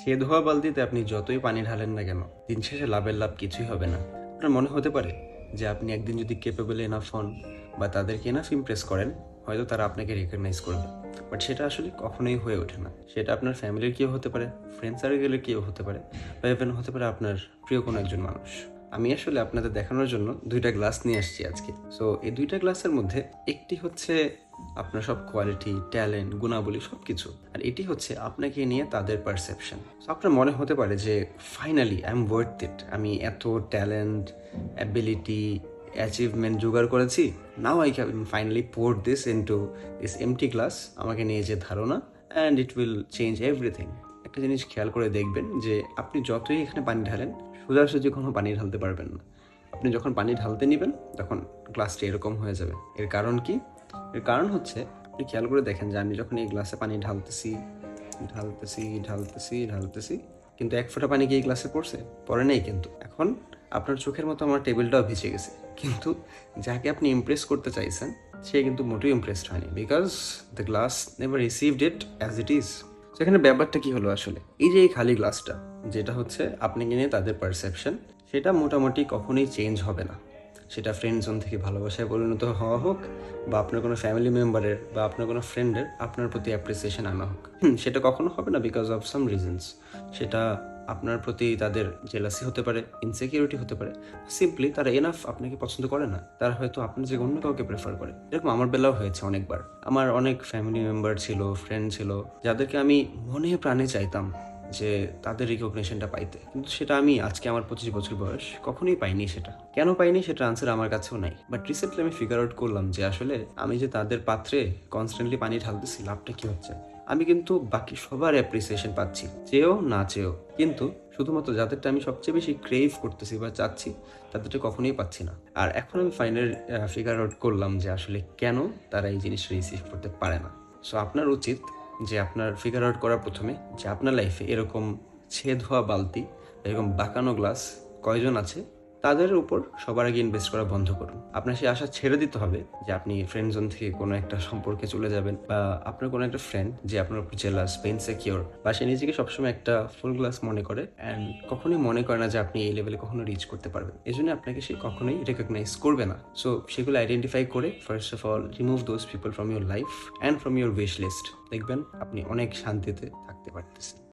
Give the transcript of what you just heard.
সে ধোয়া বালতিতে আপনি যতই পানি ঢালেন না কেন, দিন শেষে লাভের লাভ কিছুই হবে না। আপনার মনে হতে পারে যে আপনি একদিন যদি ক্যাপেবল এনাফ হন বা তাদেরকে এনাফ ইমপ্রেস করেন, হয়তো তারা আপনাকে রেকগনাইজ করবে। বাট সেটা আসলে কখনোই হয়ে ওঠে না। সেটা আপনার ফ্যামিলির কেউ হতে পারে, ফ্রেন্ড সার্কেলের কেউ হতে পারে, বা ইভেন হতে পারে আপনার প্রিয় কোনো একজন মানুষ। আমি আসলে আপনাদের দেখানোর জন্য 2টা গ্লাস নিয়ে আসছি আজকে। সো এই 2টা গ্লাসের মধ্যে একটি হচ্ছে আপনার সব কোয়ালিটি, ট্যালেন্ট, গুণাবলী সব কিছু, আর এটি হচ্ছে আপনাকে নিয়ে তাদের পারসেপশন। সো আপনার মনে হতে পারে যে finally I am worth it, আমি এত ট্যালেন্ট, অ্যাবিলিটি, অ্যাচিভমেন্ট জোগাড় করেছি, now I can finally pour this into this empty glass, আমাকে নিয়ে যে ধারণা, and it will change everything. একটা জিনিস খেয়াল করে দেখবেন যে আপনি যতই এখানে পানি ঢালেন, সোজাসুজি কোনো পানি ঢালতে পারবেন না। আপনি যখন পানি ঢালতে নেবেন তখন গ্লাসটি এরকম হয়ে যাবে। এর কারণ কি? এর কারণ হচ্ছে, আপনি খেয়াল করে দেখেন যে আমি যখন এই গ্লাসে পানি ঢালতেছি ঢালতেছি ঢালতেছি ঢালতেছি, কিন্তু এক ফোঁটা পানি কি এই গ্লাসে পড়ছে? পড়ে নেই কিন্তু। এখন আপনার চোখের মতো আমার টেবিলটাও ভিজে গেছে, কিন্তু যাকে আপনি ইমপ্রেস করতে চাইছেন সে কিন্তু মোটেও ইমপ্রেসড হয়নি, because the glass never received it as it is. সেখানে ব্যাপারটা কি হলো আসলে? এই যে এই খালি গ্লাসটা, যেটা হচ্ছে আপনাকে নিয়ে তাদের পারসেপশন, সেটা মোটামুটি কখনোই চেঞ্জ হবে না। সেটা ফ্রেন্ড জোন থেকে ভালোবাসায় পরিণত হওয়া হোক, বা আপনার কোনো ফ্যামিলি মেম্বারের বা আপনার কোনো ফ্রেন্ডের আপনার প্রতি অ্যাপ্রিসিয়েশন আনা হোক, সেটা কখনো হবে না বিকজ অফ সাম রিজনস। সেটা আপনার প্রতি তাদের জেলাসি হতে পারে, ইনসিকিউরিটি হতে পারে, সিম্পলি তারা এনাফ আপনাকে পছন্দ করে না, তারা হয়তো আপনার যে অন্য কাউকে প্রেফার করে। এরকম আমার বেলাও হয়েছে অনেকবার। আমার অনেক ফ্যামিলি মেম্বার ছিল, ফ্রেন্ড ছিল, যাদেরকে আমি মনে প্রাণে চাইতাম যে তাদের রিকগনিশনটা পাইতে, কিন্তু সেটা আমি আজকে আমার 25 বছর বয়স কখনোই পাইনি। সেটা কেন পাইনি সেটা আনসার আমার কাছেও নাই। বাট রিসেন্টলি আমি ফিগার আউট করলাম যে আসলে আমি যে তাদের পাত্রে কনস্ট্যান্টলি পানি ঢালতেছি, লাভটা কি হচ্ছে? আমি কিন্তু বাকি সবার অ্যাপ্রিসিয়েশন পাচ্ছি, চেয়েও না চেয়েও, কিন্তু শুধুমাত্র যাদেরটা আমি সবচেয়ে বেশি ক্রেভ করতেছি বা চাচ্ছি, তাদেরটা কখনোই পাচ্ছি না। আর এখন আমি ফাইনাল ফিগার আউট করলাম যে আসলে কেন তারা এই জিনিসটা রিসিভ করতে পারে না। সো আপনার উচিত যে আপনার ফিগার আউট করা প্রথমে যে আপনার লাইফে এরকম ছেদ হওয়া বালতি, এরকম বাঁকানো গ্লাস কয়জন আছে, তাদের উপর সবার আগে ইনভেস্ট করা বন্ধ করুন। আপনার সেই আশা ছেড়ে দিতে হবে যে আপনি ফ্রেন্ড জোন থেকে কোনো একটা সম্পর্কে চলে যাবেন, বা আপনার কোনো একটা ফ্রেন্ড যে আপনার উপর জেলাস বা ইনসিকিউর, বা সে নিজেকে সবসময় একটা ফুল গ্লাস মনে করে অ্যান্ড কখনোই মনে করে না যে আপনি এই লেভেলে কখনো রিচ করতে পারবেন। এই জন্য আপনাকে সে কখনোই রেকগনাইজ করবে না। সো সেগুলো আইডেন্টিফাই করে first of all remove those people from your life and from your wish list. দেখবেন আপনি অনেক শান্তিতে থাকতে পারতেছেন।